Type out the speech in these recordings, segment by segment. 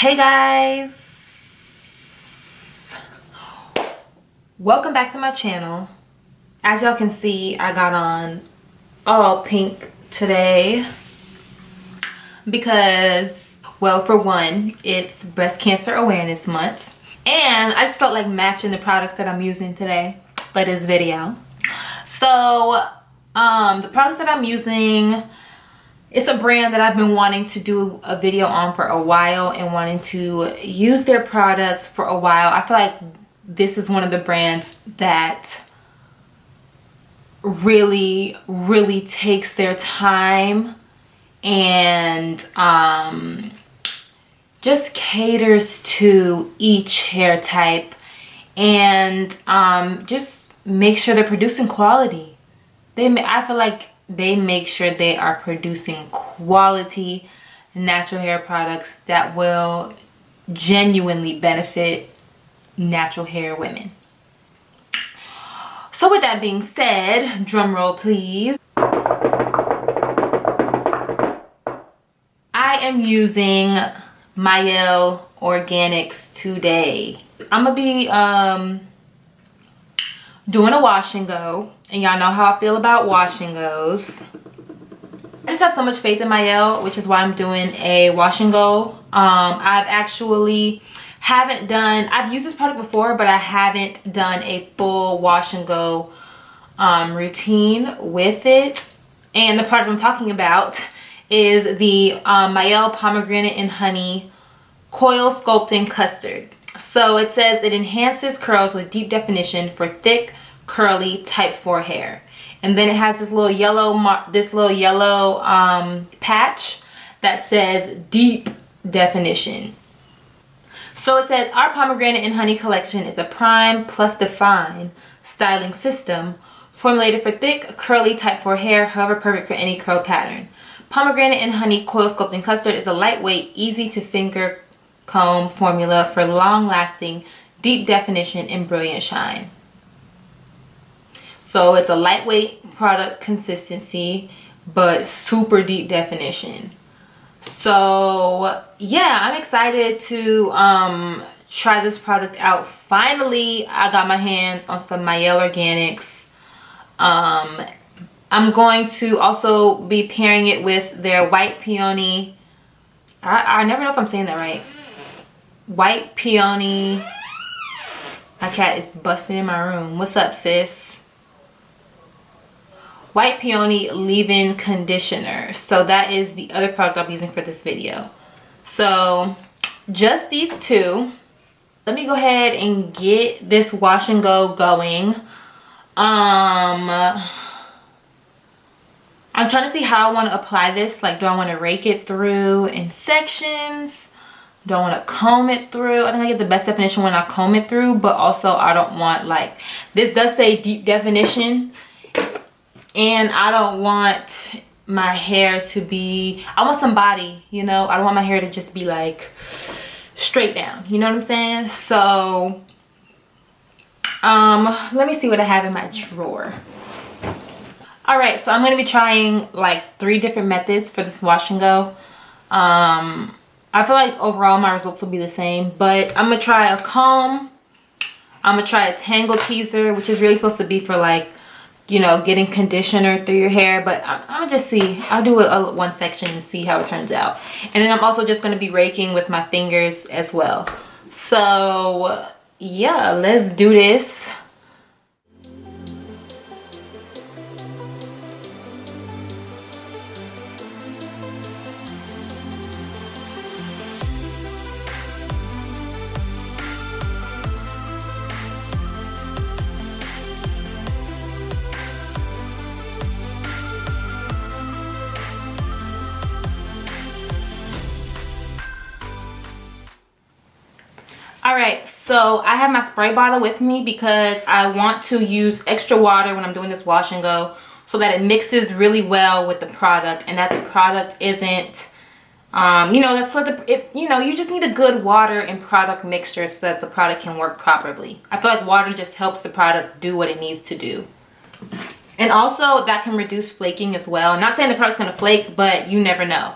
Hey guys, welcome back to my channel. As y'all can see, I got on all pink today because, well, for one, it's breast cancer awareness month, and I just felt like matching the products that I'm using today for this video. So the products that I'm using, it's a brand that I've been wanting to do a video on for a while and wanting to use their products for a while. I feel like this is one of the brands that really takes their time and just caters to each hair type and just make sure they're producing quality. I feel like they make sure they are producing quality natural hair products that will genuinely benefit natural hair women. So with that being said, drum roll please. I am using Mielle Organics today. I'm gonna be doing a wash and go, and y'all know how I feel about wash and goes. I just have so much faith in Mielle, which is why I'm doing a wash and go. I've used this product before, but I haven't done a full wash and go routine with it. And the product I'm talking about is the Mielle Pomegranate and Honey Coil Sculpting Custard. So it says it enhances curls with deep definition for thick, curly type 4 hair. And then it has this little yellow patch that says deep definition. So it says our Pomegranate and Honey collection is a prime plus define styling system formulated for thick, curly type 4 hair, however perfect for any curl pattern. Pomegranate and Honey Coil Sculpting Custard is a lightweight, easy to finger comb formula for long-lasting, deep definition and brilliant shine. So it's a lightweight product consistency, but super deep definition. So yeah, I'm excited to try this product out. Finally, I got my hands on some Mielle Organics. I'm going to also be pairing it with their white peony. I never know if I'm saying that right. White peony. My cat is busting in my room. What's up, sis? White peony leave-in conditioner. So that is the other product I'm using for this video. So just these two. Let me go ahead and get this wash and go going. I'm trying to see how I want to apply this. Like, do I want to rake it through in sections? Do I want to comb it through? I think I get the best definition when I comb it through, but also I don't want, like, this does say deep definition, and I don't want my hair to be, I want some body, you know? I don't want my hair to just be like straight down, you know what I'm saying? So let me see what I have in my drawer. All right, so I'm going to be trying like 3 different methods for this wash and go. I feel like overall my results will be the same, but I'm going to try a comb. I'm going to try a tangle teaser, which is really supposed to be for, like, you know, getting conditioner through your hair, but I'm going to just see. I'll do one section and see how it turns out. And then I'm also just going to be raking with my fingers as well. So yeah, let's do this. Alright, so I have my spray bottle with me because I want to use extra water when I'm doing this wash and go so that it mixes really well with the product and that the product isn't, you know, that's what you know, you just need a good water and product mixture so that the product can work properly. I feel like water just helps the product do what it needs to do. And also that can reduce flaking as well. Not saying the product's gonna flake, but you never know.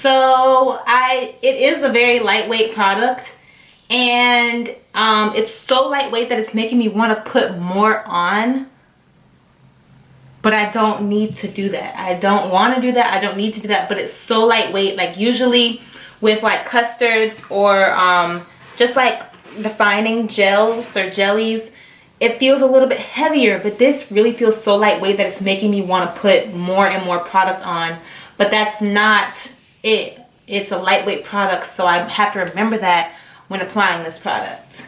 So it is a very lightweight product, and it's so lightweight that it's making me want to put more on, but I don't need to do that. I don't want to do that. I don't need to do that, but it's so lightweight. Like usually with like custards or just like defining gels or jellies, it feels a little bit heavier, but this really feels so lightweight that it's making me want to put more and more product on. But that's not it. It's a lightweight product, so I have to remember that when applying this product.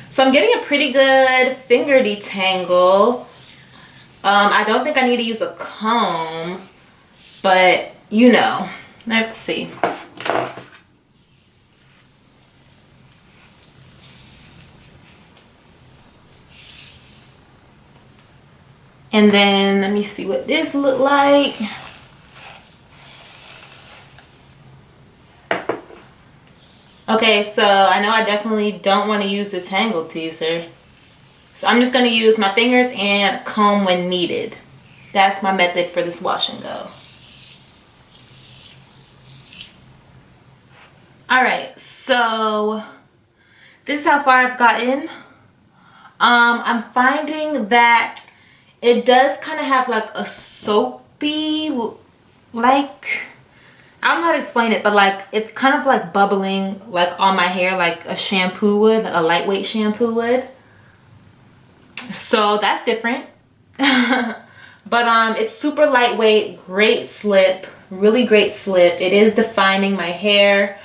So I'm getting a pretty good finger detangle. I don't think I need to use a comb, but you know, let's see. And then let me see what this look like. Okay, so I know I definitely don't want to use the tangle teaser. So I'm just going to use my fingers and comb when needed. That's my method for this wash and go. Alright, so this is how far I've gotten. I'm finding that it does kind of have like a soapy, like, I don't know how to explain it, but like it's kind of like bubbling like on my hair like a shampoo would, like a lightweight shampoo would. So that's different. But it's super lightweight, great slip, really great slip. It is defining my hair.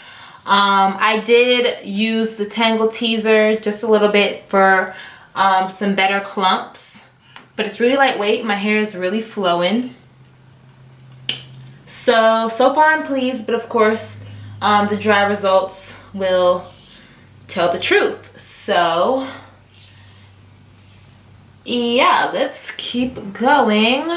I did use the tangle teaser just a little bit for some better clumps, but it's really lightweight. My hair is really flowing. So far I'm pleased, but of course the dry results will tell the truth. So yeah, let's keep going.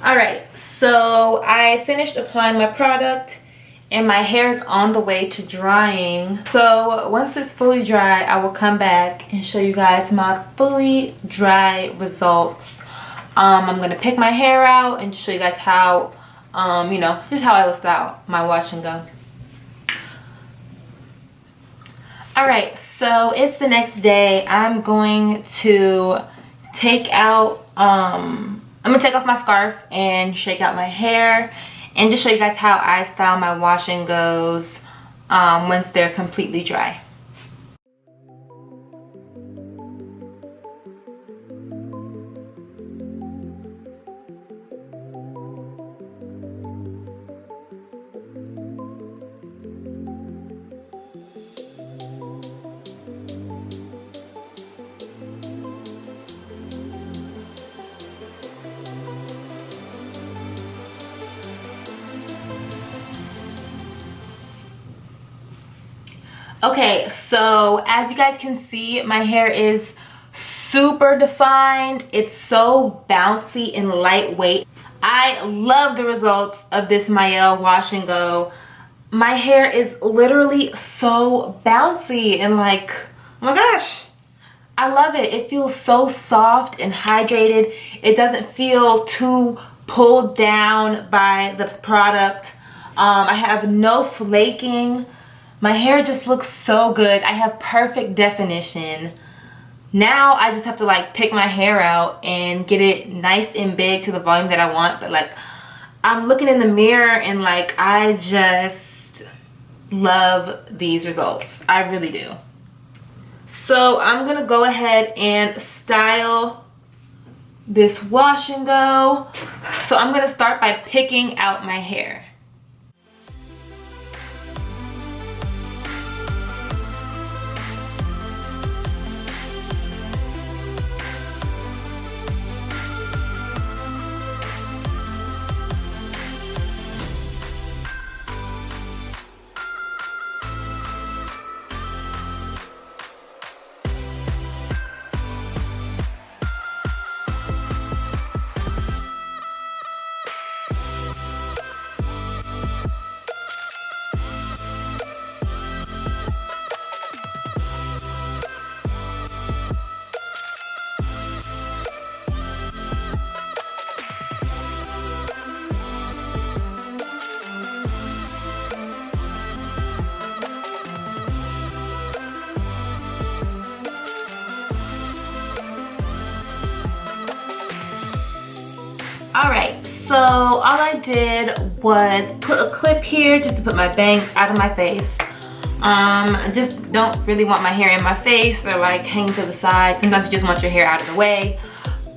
Alright, so I finished applying my product and my hair is on the way to drying. So once it's fully dry, I will come back and show you guys my fully dry results. I'm going to pick my hair out and show you guys how, you know, just how I will style my wash and go. Alright, so it's the next day. I'm going to take out, I'm going to take off my scarf and shake out my hair and just show you guys how I style my wash and goes once they're completely dry. Okay, so as you guys can see, my hair is super defined. It's so bouncy and lightweight. I love the results of this Mielle wash and go. My hair is literally so bouncy and like, oh my gosh, I love it. It feels so soft and hydrated. It doesn't feel too pulled down by the product. I have no flaking. My hair just looks so good. I have perfect definition. Now I just have to like pick my hair out and get it nice and big to the volume that I want. But like, I'm looking in the mirror and like, I just love these results. I really do. So I'm gonna go ahead and style this wash and go. So I'm gonna start by picking out my hair. Alright, so all I did was put a clip here just to put my bangs out of my face. I just don't really want my hair in my face or like hanging to the side. Sometimes you just want your hair out of the way.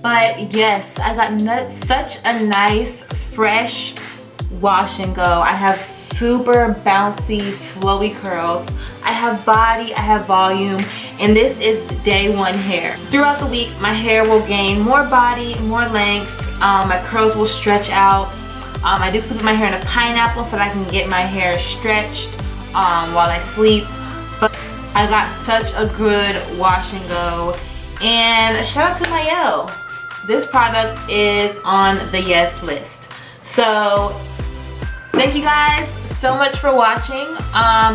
But yes, I got such a nice, fresh wash and go. I have super bouncy, flowy curls. I have body, I have volume, and this is day one hair. Throughout the week, my hair will gain more body, more length. My curls will stretch out. I do sleep with my hair in a pineapple so that I can get my hair stretched while I sleep. But I got such a good wash and go. And shout out to Mielle. This product is on the yes list. So thank you guys so much for watching.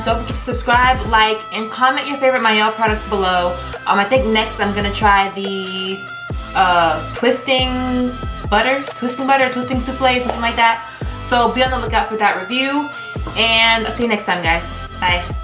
Don't forget to subscribe, like, and comment your favorite Mielle products below. I think next I'm gonna try the twisting butter, twisting souffle, something like that. So be on the lookout for that review, and I'll see you next time, guys. Bye.